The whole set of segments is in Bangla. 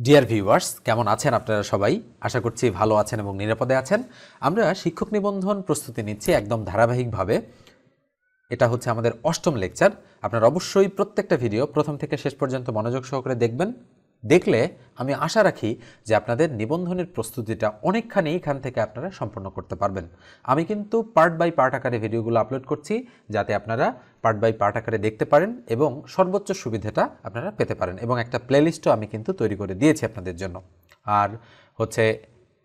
ডিয়ার ভিউয়ার্স, কেমন আছেন আপনারা সবাই? আশা করছি ভালো আছেন এবং নিরাপদে আছেন। আমরা শিক্ষক নিবন্ধন প্রস্তুতি নিচ্ছি একদম ধারাবাহিকভাবে। এটা হচ্ছে আমাদের ৮ম লেকচার। আপনারা অবশ্যই প্রত্যেকটা ভিডিও প্রথম থেকে শেষ পর্যন্ত মনোযোগ সহকারে দেখবেন। দেখলে আমি আশা রাখি যে আপনাদের নিবন্ধনের প্রস্তুতিটা অনেকখানি এখান থেকে আপনারা সম্পন্ন করতে পারবেন। আমি কিন্তু পার্ট বাই পার্ট আকারে ভিডিওগুলো আপলোড করছি, যাতে আপনারা পার্ট বাই পার্ট আকারে দেখতে পারেন এবং সর্বোচ্চ সুবিধাটা আপনারা পেতে পারেন। এবং একটা প্লেলিস্টও আমি কিন্তু তৈরি করে দিয়েছি আপনাদের জন্য। আর হচ্ছে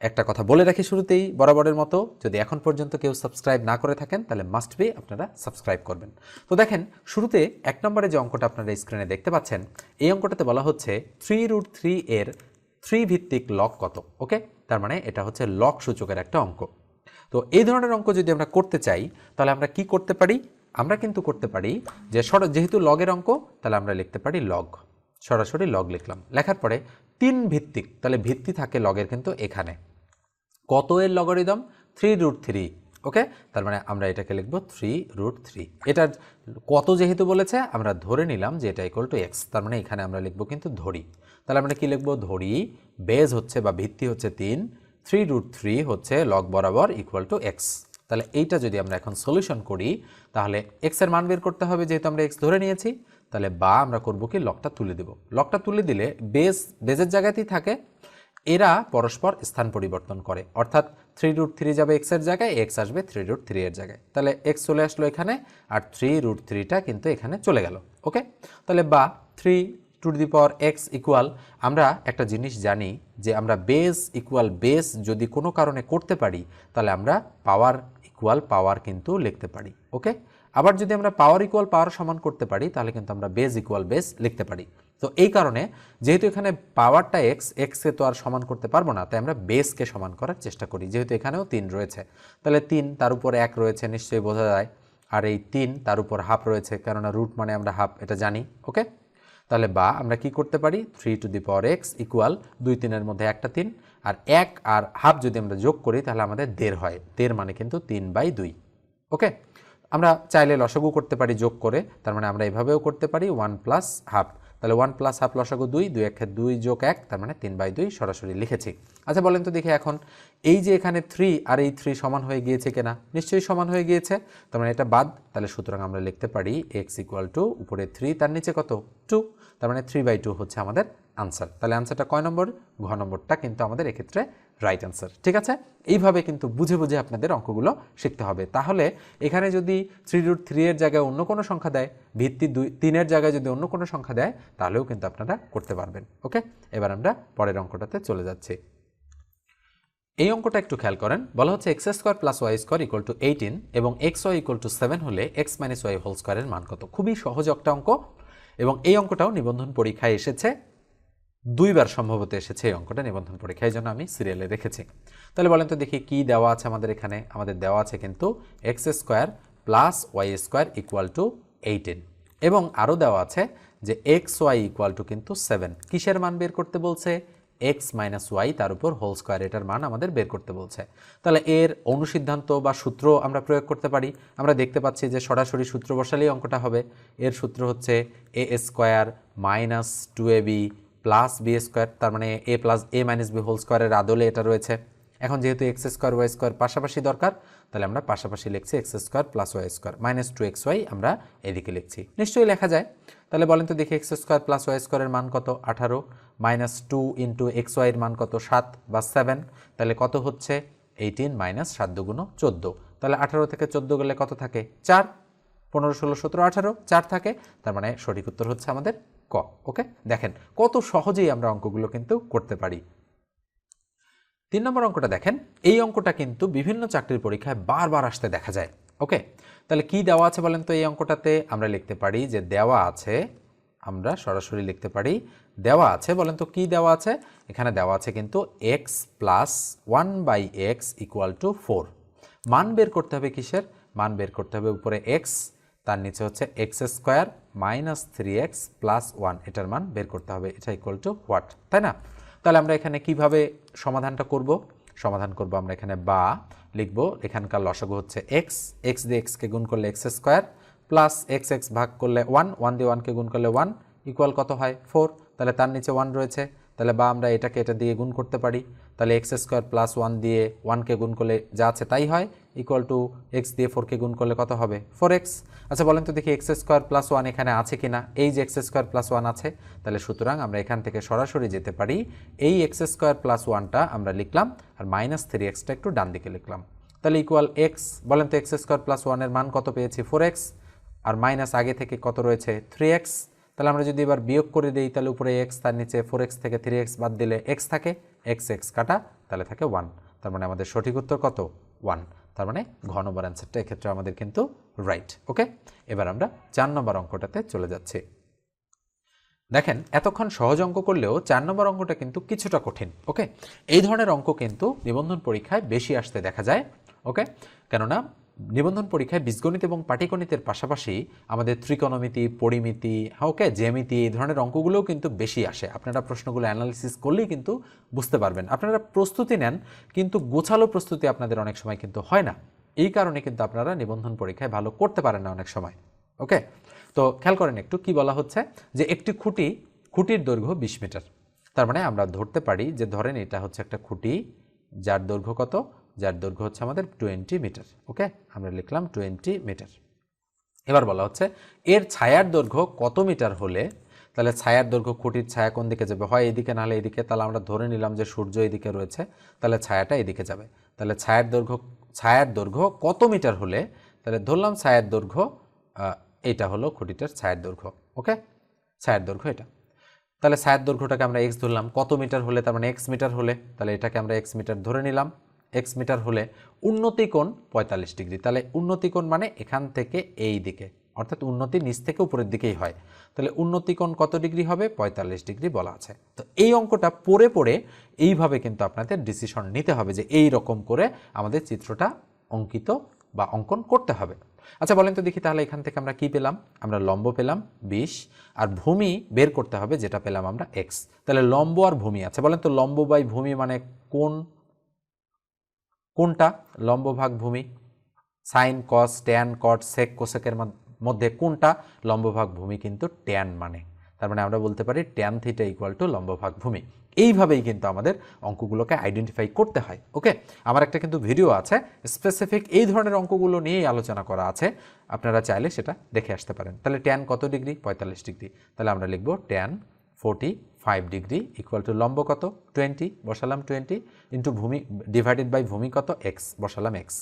একটা কথা বলে রাখি শুরুতেই, বরাবরের মতো, যদি এখন পর্যন্ত কেউ সাবস্ক্রাইব না করে থাকেন তাহলে মাস্ট বি আপনারা সাবস্ক্রাইব করবেন। তো দেখেন, শুরুতে ১ নম্বরে যে অঙ্কটা আপনারা স্ক্রিনে দেখতে পাচ্ছেন, এই অঙ্কটাতে বলা হচ্ছে 3√3 এর 3 ভিত্তিক লগ কত। ওকে, তার মানে এটা হচ্ছে লগ সূচকের একটা অঙ্ক। তো এই ধরনের অঙ্ক যদি আমরা করতে চাই তাহলে আমরা কি করতে পারি? আমরা কিন্তু করতে পারি যে যেহেতু লগের অঙ্ক, তাহলে আমরা লিখতে পারি লগ, সরাসরি লগ লিখলাম। লেখার পরে 3 ভিত্তিক, তাহলে ভিত্তি থাকে লগের কিন্তু এখানে। কত এর লগারিদম? 3√3। ওকে, তার মানে আমরা এটাকে লিখব 3√3। এটার কত যেহেতু বলেছে, আমরা ধরে নিলাম যে এটা ইকুয়াল টু এক্স, তার মানে এখানে আমরা লিখব কিন্তু ধরি। তাহলে আমরা কি লিখব? ধরি বেজ হচ্ছে বা ভিত্তি হচ্ছে 3, 3√3 হচ্ছে লগ বরাবর ইকুয়াল টু এক্স। তাহলে এইটা যদি আমরা এখন সলিউশন করি, তাহলে এক্স এর মান বের করতে হবে, যেহেতু আমরা এক্স ধরে নিয়েছি। তাহলে বা আমরা করব কি, লগটা তুলে দেব। লগটা তুলে দিলে বেজের জায়গাতেই থাকে, এরা পরস্পর স্থান পরিবর্তন করে, অর্থাৎ 3√3 যাবে এক্স এর জায়গায়, এক্স আসবে 3√3 এর জায়গায়। তাহলে এক্স চলে আসলো এখানে, আর 3√3টা কিন্তু এখানে চলে গেল। ওকে, তাহলে বা 3 to the power x equal, আমরা একটা জিনিস জানি যে আমরা বেস ইকুয়াল বেস যদি কোনো কারণে করতে পারি, তাহলে আমরা পাওয়ার ইকুয়াল পাওয়ার কিন্তু লিখতে পারি। ওকে, আবার যদি আমরা পাওয়ার ইকুয়াল পাওয়ার সমান করতে পারি, তাহলে কিন্তু আমরা বেস ইকুয়াল বেস লিখতে পারি। তো এই কারণে যেহেতু এখানে পাওয়ারটা এক্স, এক্সকে তো আর সমান করতে পারবো না, তাই আমরা বেসকে সমান করার চেষ্টা করি। যেহেতু এখানেও 3 রয়েছে, তাহলে 3 তার উপর 1 রয়েছে, নিশ্চয়ই বোঝা যায়। আর এই 3 তার উপর হাফ রয়েছে, কেননা রুট মানে আমরা হাফ, এটা জানি। ওকে, তাহলে বা আমরা কি করতে পারি, 3 to the power x equal 2-3 এর মধ্যে একটা 3, আর 1 আর হাফ যদি আমরা যোগ করি তাহলে আমাদের 1.5 হয়। 1.5 মানে কিন্তু 3/2। ওকে, আমরা চাইলে লসাগু করতে পারি যোগ করে, তার মানে আমরা এভাবেও করতে পারি 1 প্লাস হাফ। তাহলে 1 প্লাস হাফ লসাগু 2, 2 1 2 যোগ 1, তার মানে 3/2 সরাসরি লিখেছি। আচ্ছা বলেন তো দেখি এখন, এই যে এখানে 3 আর এই 3 সমান হয়ে গিয়েছে কিনা? নিশ্চয়ই সমান হয়ে গিয়েছে, তার মানে এটা বাদ। তাহলে সুতরাং আমরা লিখতে পারি এক্স ইকুয়াল টু উপরে 3, তার নিচে কত? 2, তার মানে 3/2 হচ্ছে আমাদের আনসার। তাহলে আনসারটা কয় নম্বর? ঘ নম্বরটা কিন্তু আমাদের এক্ষেত্রে রাইট আনসার। ঠিক আছে, এইভাবে কিন্তু বুঝে বুঝে আপনাদের অঙ্কগুলো শিখতে হবে। তাহলে এখানে যদি 3√3 এর জায়গায় অন্য কোনো সংখ্যা দেয়, ভিত্তি 3 এর জায়গায় যদি অন্য কোনো সংখ্যা দেয়, তাহলেও কিন্তু আপনারা করতে পারবেন। ওকে, এবার আমরা পরের অঙ্কটাতে চলে যাচ্ছি। এই অঙ্কটা একটু খেয়াল করেন, বলা হচ্ছে x square plus y square equal to 18 এবং এক্স ওয়াই ইকুয়াল টু 7 হলে এক্স মাইনাস ওয়াই হোল স্কোয়ারের মান কত। খুবই সহজ একটা অঙ্ক, এবং এই অঙ্কটাও নিবন্ধন পরীক্ষায় এসেছে, 2বার সম্ভবত এসেছে এই অঙ্কটা নিবন্ধন পরীক্ষায়, জন্য আমি সিরিয়ালে রেখেছি। তাহলে বলেন তো দেখি কি দেওয়া আছে আমাদের এখানে। আমাদের দেওয়া আছে কিন্তু x square plus y square equal to 18, এবং আরও দেওয়া আছে যে এক্স ওয়াই ইকুয়াল টু কিন্তু 7। কিসের মান বের করতে বলছে? এক্স মাইনাস ওয়াই তার উপর হোল স্কোয়ার, এটার মান আমাদের বের করতে বলছে। তাহলে এর অনুসিদ্ধান্ত বা সূত্র আমরা প্রয়োগ করতে পারি। আমরা দেখতে পাচ্ছি যে সরাসরি সূত্র বসালেই অঙ্কটা হবে। এর সূত্র হচ্ছে a square minus 2ab plus b square, তার মানে a plus a minus b whole স্কোয়ারের আদলে এটা রয়েছে। এখন যেহেতু এক্স স্কোয়ার ওয়াই স্কোয়ার পাশাপাশি দরকার, তাহলে আমরা পাশাপাশি লিখছি x square plus y square minus 2xy আমরা এদিকে লিখছি। নিশ্চয়ই লেখা যায়। তাহলে বলেন তো দেখি এক্স স্কোয়ার প্লাস ওয়াই স্কোয়ারের মান কত? 18, মাইনাস 2 ইন্টু এক্স ওয়াইয়ের মান কত? 7 বা 7, তাহলে কত হচ্ছে? 18 মাইনাস 7 দুগুণ 14। তাহলে 18 থেকে 14 গেলে কত থাকে? 4, 15 16 17 18, 4 থাকে। তার মানে সঠিক উত্তর হচ্ছে আমাদের ক। ওকে, দেখেন কত সহজেই আমরা অঙ্কগুলো কিন্তু করতে পারি। 3 নম্বর অঙ্কটা দেখেন, এই অঙ্কটা কিন্তু বিভিন্ন চাকরির পরীক্ষায় বারবার আসতে দেখা যায়। ওকে, তাহলে কি দেওয়া আছে বলেন তো? এই অঙ্কটাতে আমরা লিখতে পারি যে দেওয়া আছে, আমরা সরাসরি লিখতে পারি দেওয়া আছে। বলেন তো কি দেওয়া আছে? এখানে দেওয়া আছে কিন্তু x plus 1/x equal to 4। মান বের করতে হবে কিসের? মান বের করতে হবে উপরে এক্স, তার নিচে হচ্ছে x square minus 3x plus 1, এটার মান বের করতে হবে। এটা ইকুয়াল টু হোয়াট, তাই না? তাহলে আমরা এখানে কিভাবে সমাধানটা করব? সমাধান করব আমরা এখানে বা লিখব, এখানকার লসাগু হচ্ছে এক্স, এক্স দিয়ে এক্সকে গুণ করলে x square plus x x ভাগ করলে 1, 1 দিয়ে 1কে গুণ করলে 1 ইকুয়াল কত হয়? 4। তাহলে তার নিচে 1 রয়েছে, তাহলে বা আমরা এটাকে এটা দিয়ে গুণ করতে পারি, তাহলে এক্স স্কোয়ার প্লাস 1 দিয়ে 1কে গুণ করলে যা আছে তাই হয়, ইকুয়াল টু এক্স দিয়ে 4কে গুণ করলে কত হবে 4x। আচ্ছা বলেন তো দেখি এক্স স্কোয়ার প্লাস 1 এখানে আছে কিনা, এই যে এক্স স্কোয়ার প্লাস 1 আছে, তাহলে সুতরাং আমরা এখান থেকে সরাসরি যেতে পারি, এই এক্স স্কোয়ার প্লাস 1টা আমরা লিখলাম আর মাইনাস 3xটা একটু ডান দিকে লিখলাম, তাহলে ইকুয়াল এক্স। বলেন তো এক্স স্কোয়ার প্লাস 1 এর মান কত পেয়েছি 4x, আর মাইনাস আগে থেকে কত রয়েছে 3x। তাহলে আমরা যদি এবার বিয়োগ করে দিই তাহলে উপরে x, তার নিচে 4x থেকে 3x বাদ দিলে x থাকে, x কাটা, তাহলে থাকে 1। তার মানে আমাদের সঠিক উত্তর কত 1। তার মানে ঘ নম্বর অ্যান্সারটা এক্ষেত্রে আমাদের কিন্তু রাইট। ওকে, এবার আমরা 4 নম্বর অঙ্কটাতে চলে যাচ্ছি। দেখেন এতক্ষণ সহজ অঙ্ক করলেও 4 নম্বর অঙ্কটা কিন্তু কিছুটা কঠিন। ওকে, এই ধরনের অঙ্ক কিন্তু নিবন্ধন পরীক্ষায় বেশি আসতে দেখা যায়। ওকে, কেননা নিবন্ধন পরীক্ষায় বীজগণিত এবং পাটিগণিতের পাশাপাশি আমাদের ত্রিকোণমিতি, পরিমিতি, ওকে, জ্যামিতি, এই ধরনের অঙ্কগুলোও কিন্তু বেশি আসে। আপনারা প্রশ্নগুলো অ্যানালিসিস করলেই কিন্তু বুঝতে পারবেন। আপনারা প্রস্তুতি নেন কিন্তু গোছালো প্রস্তুতি আপনাদের অনেক সময় কিন্তু হয় না, এই কারণে কিন্তু আপনারা নিবন্ধন পরীক্ষায় ভালো করতে পারেন না অনেক সময়। ওকে, তো খেয়াল করেন একটু কি বলা হচ্ছে, যে একটি খুঁটির দৈর্ঘ্য 20 মিটার। তার মানে আমরা ধরতে পারি যে ধরেন এটা হচ্ছে একটা খুঁটি, যার দৈর্ঘ্য কত, যার দৈর্ঘ্য হচ্ছে আমাদের 20 মিটার। ওকে, আমরা লিখলাম 20 মিটার। এবার বলা হচ্ছে এর ছায়ার দৈর্ঘ্য কত মিটার হলে, তাহলে ছায়ার দৈর্ঘ্য, খুঁটির ছায়া কোন দিকে যাবে, হয় এদিকে নাহলে এদিকে, তাহলে আমরা ধরে নিলাম যে সূর্য এদিকে রয়েছে, তাহলে ছায়াটা এদিকে যাবে। তাহলে ছায়ার দৈর্ঘ্য কত মিটার হলে, তাহলে ধরলাম ছায়ার দৈর্ঘ্য এটা হলো খুঁটিটার ছায়ার দৈর্ঘ্য। ওকে, ছায়ার দৈর্ঘ্য এটা, তাহলে ছায়ার দৈর্ঘ্যটাকে আমরা এক্স ধরলাম, কত মিটার হলে, তার মানে এক্স মিটার হলে, তাহলে এটাকে আমরা এক্স মিটার ধরে নিলাম। এক্স মিটার হলে উন্নতি কোণ 45 ডিগ্রি, তাহলে উন্নতি কোণ মানে এখান থেকে এই দিকে, অর্থাৎ উন্নতি নিচ থেকে উপরের দিকেই হয়, তাহলে উন্নতি কোণ কত ডিগ্রি হবে 45 ডিগ্রি বলা আছে। তো এই অঙ্কটা পড়ে পড়ে এইভাবে কিন্তু আপনাদের ডিসিশন নিতে হবে যে এই রকম করে আমাদের চিত্রটা অঙ্কিত বা অঙ্কন করতে হবে। আচ্ছা বলেন তো দেখি তাহলে এখান থেকে আমরা কি পেলাম, আমরা লম্ব পেলাম 20 আর ভূমি বের করতে হবে, যেটা পেলাম আমরা এক্স। তাহলে লম্ব আর ভূমি আছে, বলেন তো লম্ব বাই ভূমি মানে কোনটা, লম্ব ভাগ ভূমি, সাইন কস ট্যান কট সেক কোসেকের মধ্যে কোনটা লম্ব ভাগ ভূমি, কিন্তু ট্যান মানে, তার মানে আমরা বলতে পারি ট্যান থিটা ইকুয়াল টু লম্ব ভাগ ভূমি। এইভাবেই কিন্তু আমাদের অঙ্কগুলোকে আইডেন্টিফাই করতে হয়। ওকে, আমার একটা কিন্তু ভিডিও আছে স্পেসিফিক এই ধরনের অঙ্কগুলো নিয়েই আলোচনা করা আছে, আপনারা চাইলে সেটা দেখে আসতে পারেন। তাহলে ট্যান কত ডিগ্রি 45 ডিগ্রি, তাহলে আমরা লিখব ট্যান 45 ডিগ্রি ইকুয়াল টু লম্ব কত 20, বসালাম 20 ইন্টু ভূমি ডিভাইডেড বাই ভূমি কত এক্স, বসালাম এক্স।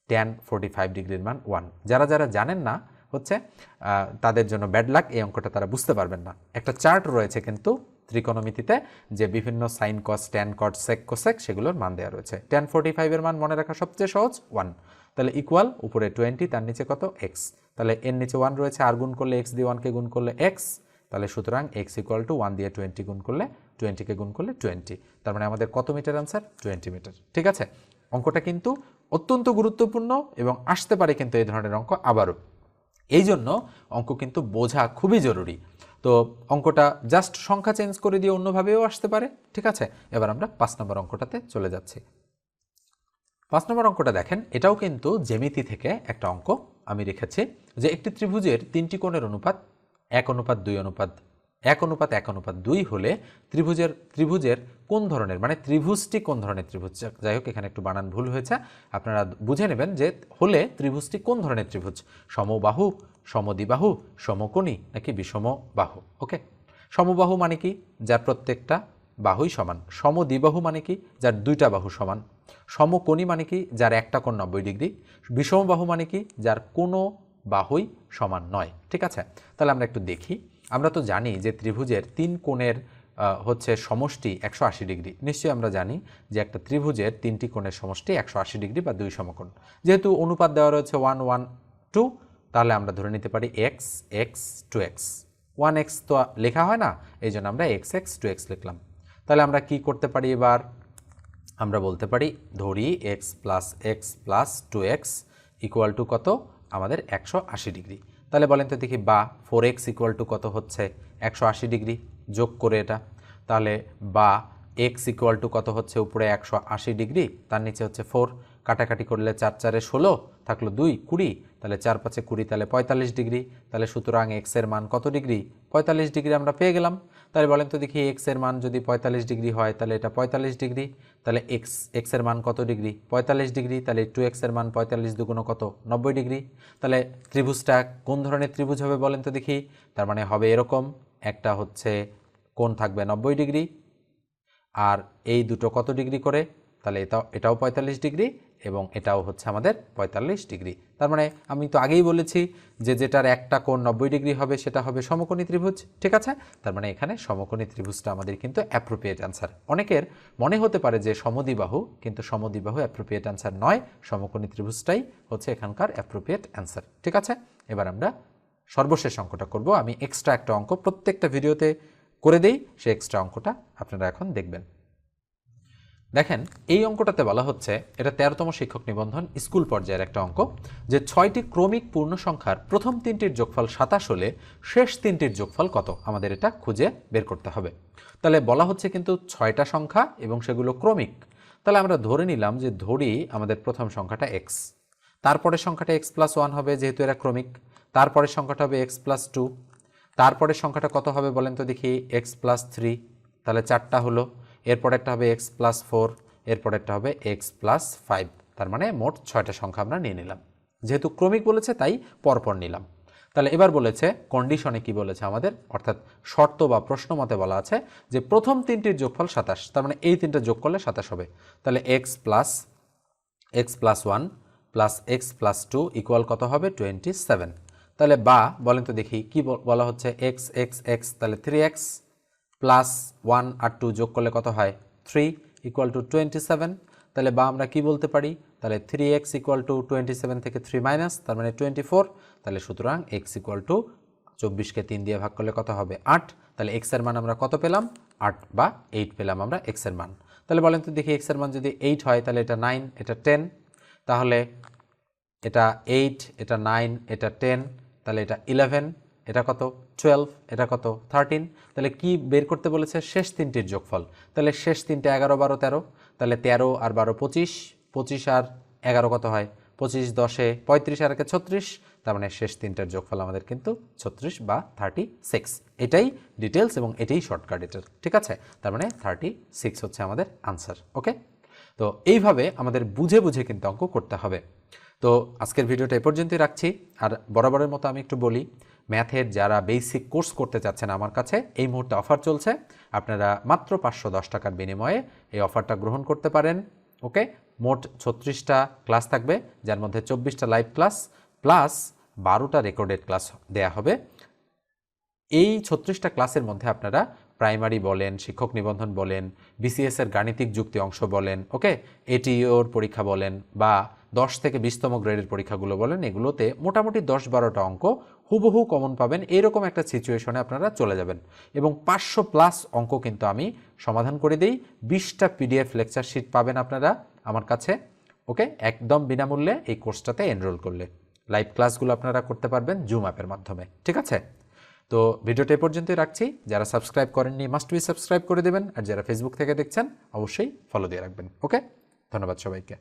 ট্যান 45 ডিগ্রির মান 1। যারা যারা জানেন না হচ্ছে তাদের জন্য ব্যাড লাক, এই অঙ্কটা তারা বুঝতে পারবেন না। একটা চার্ট রয়েছে কিন্তু ত্রিকোণমিতিতে, যে বিভিন্ন sine cos tan cot sec cosec সেগুলোর মান দেওয়া রয়েছে। ট্যান 45 এর মান মনে রাখা সবচেয়ে সহজ 1, তাহলে ইকুয়াল উপরে 20, তার নিচে কত এক্স, তাহলে এর নিচে 1 রয়েছে, আর গুণ করলে এক্স দিয়ে 1কে গুণ করলে এক্স, তাহলে সুতরাং এক্স ইকুয়াল টু 1 দিয়ে 20 গুণ করলে 20কে গুণ করলে 20, তার মানে আমাদের কত মিটার আনসার 20 মিটার। ঠিক আছে, অঙ্কটা কিন্তু অত্যন্ত গুরুত্বপূর্ণ এবং আসতে পারে কিন্তু এই ধরনের অঙ্ক আবারও, এই জন্য অঙ্ক কিন্তু বোঝা খুবই জরুরি। তো অঙ্কটা জাস্ট সংখ্যা চেঞ্জ করে দিয়ে অন্যভাবেও আসতে পারে। ঠিক আছে, এবার আমরা 5 নম্বর অঙ্কটাতে চলে যাচ্ছি। 5 নম্বর অঙ্কটা দেখেন, এটাও কিন্তু জ্যামিতি থেকে একটা অঙ্ক আমি রেখেছি, যে একটি ত্রিভুজের 3টি কোণের অনুপাত 1:2 হলে ত্রিভুজের কোন ধরনের, মানে ত্রিভুজটি কোন ধরনের ত্রিভুজ, যাই হোক এখানে একটু বানান ভুল হয়েছে, আপনারা বুঝে নেবেন যে হলে ত্রিভুজটি কোন ধরনের ত্রিভুজ, সমবাহু, সমদ্বিবাহু, সমকোণী নাকি বিষমবাহু। ওকে, সমবাহু মানে কি, যার প্রত্যেকটা বাহুই সমান, সমদ্বিবাহু মানে কি, যার দুইটা বাহু সমান, সমকোণী মানে কি, যার একটা কোণ 90 ডিগ্রি, বিষমবাহু মানে কি, যার কোনো বাহুই সমান নয়। ঠিক আছে, তাহলে আমরা একটু দেখি। আমরা তো জানি যে ত্রিভুজের 3 কোণের হচ্ছে সমষ্টি 180 ডিগ্রি, নিশ্চয়ই আমরা জানি যে একটা ত্রিভুজের 3টি কোণের সমষ্টি 180 ডিগ্রি বা 2 সমকোণ। যেহেতু অনুপাত দেওয়া রয়েছে 1, 1, 2, তাহলে আমরা ধরে নিতে পারি এক্স এক্স 2x, 1x তো লেখা হয় না, এই জন্য আমরা এক্স এক্স 2x লিখলাম। তাহলে আমরা কি করতে পারি, এবার আমরা বলতে পারি ধরি x plus 2x equal to কত আমাদের 180 ডিগ্রি। তাহলে বলেন তো দেখি, বা 4x ইকুয়াল টু কত হচ্ছে 180 ডিগ্রি, যোগ করে এটা, তাহলে বা x ইকুয়াল টু কত হচ্ছে উপরে 180 ডিগ্রি, তার নিচে হচ্ছে 4, কাটাকাটি করলে 4 4 16 থাকলো 2 20, তাহলে 4 5 20, তাহলে 45 ডিগ্রি। তাহলে সুতরাং x এর মান কত ডিগ্রি 45 ডিগ্রি আমরা পেয়ে গেলাম। তাহলে বলেন তো দেখি এক্স এর মান যদি 45 ডিগ্রি হয় তাহলে এটা 45 ডিগ্রি, তাহলে এক্স এর মান কত ডিগ্রি? 45 ডিগ্রি, তাহলে 2x এর মান 45 দুগুণ কত? 90 ডিগ্রি। তাহলে ত্রিভুজটা কোন ধরনের ত্রিভুজ হবে বলেন তো দেখি? তার মানে হবে এরকম, একটা হচ্ছে কোণ থাকবে 90 ডিগ্রি, আর এই দুটো কত ডিগ্রি করে? তাহলে এটাও 45 ডিগ্রি এবং এটাও হচ্ছে আমাদের 45 ডিগ্রি। তার মানে আমি তো আগেই বলেছি যে যেটার একটা কোণ 90 ডিগ্রি হবে সেটা হবে সমকোণী ত্রিভুজ, ঠিক আছে? তার মানে এখানে সমকোণী ত্রিভুজটা আমাদের কিন্তু অ্যাপ্রোপ্রিয়েট অ্যান্সার। অনেকের মনে হতে পারে যে সমদ্বিবাহু, কিন্তু সমদ্বিবাহু অ্যাপ্রোপ্রিয়েট অ্যান্সার নয়, সমকোণী ত্রিভুজটাই হচ্ছে এখানকার অ্যাপ্রোপ্রিয়েট অ্যান্সার, ঠিক আছে? এবার আমরা সর্বশেষ অঙ্কটা করব। আমি এক্সট্রা একটা অঙ্ক প্রত্যেকটা ভিডিওতে করে দেই, সেই এক্সট্রা অঙ্কটা আপনারা এখন দেখবেন। দেখেন এই অঙ্কটাতে বলা হচ্ছে, এটা 13তম শিক্ষক নিবন্ধন স্কুল পর্যায়ের একটা অঙ্ক, যে 6টি ক্রমিক পূর্ণ সংখ্যার প্রথম 3টির যোগফল 27 হলে শেষ 3টির যোগফল কত? আমাদের এটা খুঁজে বের করতে হবে। তাহলে বলা হচ্ছে কিন্তু 6টা সংখ্যা এবং সেগুলো ক্রমিক। তাহলে আমরা ধরে নিলাম যে ধরি আমাদের প্রথম সংখ্যাটা x, তারপরের সংখ্যাটা x+1 হবে যেহেতু এরা ক্রমিক, তারপরের সংখ্যাটা হবে x+2, তারপরের সংখ্যাটা কত হবে বলেন তো দেখি? x+3, তাহলে 4টা হলো। এরপরেরটা হবে x+4, এরপরেরটা হবে x+5, তার মানে মোট 6টা সংখ্যা আমরা নিয়ে নিলাম। যেহেতু ক্রমিক বলেছে তাই পরপর নিলাম। তাহলে এবার বলেছে কন্ডিশনে কি বলেছে আমাদের, অর্থাৎ শর্ত বা প্রশ্ন মতে বলা আছে যে প্রথম 3টির যোগফল 27, তার মানে এই 3টা যোগ করলে 27 হবে। তাহলে x+1 প্লাস x+2 ইকুয়াল কত হবে? 27। তাহলে বা বলেন তো দেখি কি বলা হচ্ছে? x তাহলে 3x প্লাস 1 আর 2 যোগ করলে কত হয়? 3 ইকুয়াল টু 27। তাহলে বা আমরা কি বলতে পারি? তাহলে 3x ইকুয়াল টু 27 থেকে 3 মাইনাস, তার মানে 24। তাহলে সুতরাং x ইকুয়াল টু 24কে 3 দিয়ে ভাগ করলে কত হবে? 8। তাহলে x এর মান আমরা কত পেলাম? 8 বা 8 পেলাম আমরা x এর মান। তাহলে বলেন তো দেখি x এর মান যদি 8 হয় তাহলে এটা 9, এটা 10, তাহলে এটা 8, এটা 9, এটা 10, তাহলে এটা 11, এটা কত? 12, এটা কত? 13। তাহলে কি বের করতে বলেছে? শেষ 3টির যোগফল। তাহলে শেষ 3টে 11, 12, 13, তাহলে 13 আর 12 25, 25 আর 11 কত হয়? 25 10 35 আর 1 36, তার মানে শেষ 3টার যোগফল আমাদের কিন্তু 36 বা 36। এটাই ডিটেলস এবং এটাই শর্টকাট এটার, ঠিক আছে? তার মানে 36 হচ্ছে আমাদের আনসার। ওকে, তো এইভাবে আমাদের বুঝে বুঝে কিন্তু অঙ্ক করতে হবে। তো আজকের ভিডিওটা এ পর্যন্তই রাখছি। আর বরাবরের মতো আমি একটু বলি, ম্যাথের যারা বেসিক কোর্স করতে চাচ্ছেন আমার কাছে এই মুহূর্তে অফার চলছে, আপনারা মাত্র 510 টাকার বিনিময়ে এই অফারটা গ্রহণ করতে পারেন। ওকে, মোট 36টা ক্লাস থাকবে, যার মধ্যে 24টা লাইভ ক্লাস প্লাস 12টা রেকর্ডেড ক্লাস দেয়া হবে। এই 36টা ক্লাসের মধ্যে আপনারা প্রাইমারি বলেন, শিক্ষক নিবন্ধন বলেন, বিসিএস এর গাণিতিক যুক্তি অংশ বলেন, ওকে, এটিওর পরীক্ষা বলেন বা 10 থেকে 20তম গ্রেডের পরীক্ষাগুলো বলেন, এগুলোতে মোটামুটি 10-12টা অঙ্ক হুবহু কমন পাবেন। এইরকম একটা সিচুয়েশনে আপনারা চলে যাবেন এবং 500+ অঙ্ক কিন্তু আমি সমাধান করে দিই। 20টা পিডিএফ লেকচার শিট পাবেন আপনারা আমার কাছে, ওকে, একদম বিনামূল্যে এই কোর্সটাতে এনরোল করলে। লাইভ ক্লাসগুলো আপনারা করতে পারবেন জুম অ্যাপের মাধ্যমে, ঠিক আছে? তো ভিডিওটা এ পর্যন্তই রাখছি। যারা সাবস্ক্রাইব করেননি মাস্ট বি সাবস্ক্রাইব করে দেবেন, আর যারা ফেসবুক থেকে দেখছেন অবশ্যই ফলো দিয়ে রাখবেন। ওকে, ধন্যবাদ সবাইকে।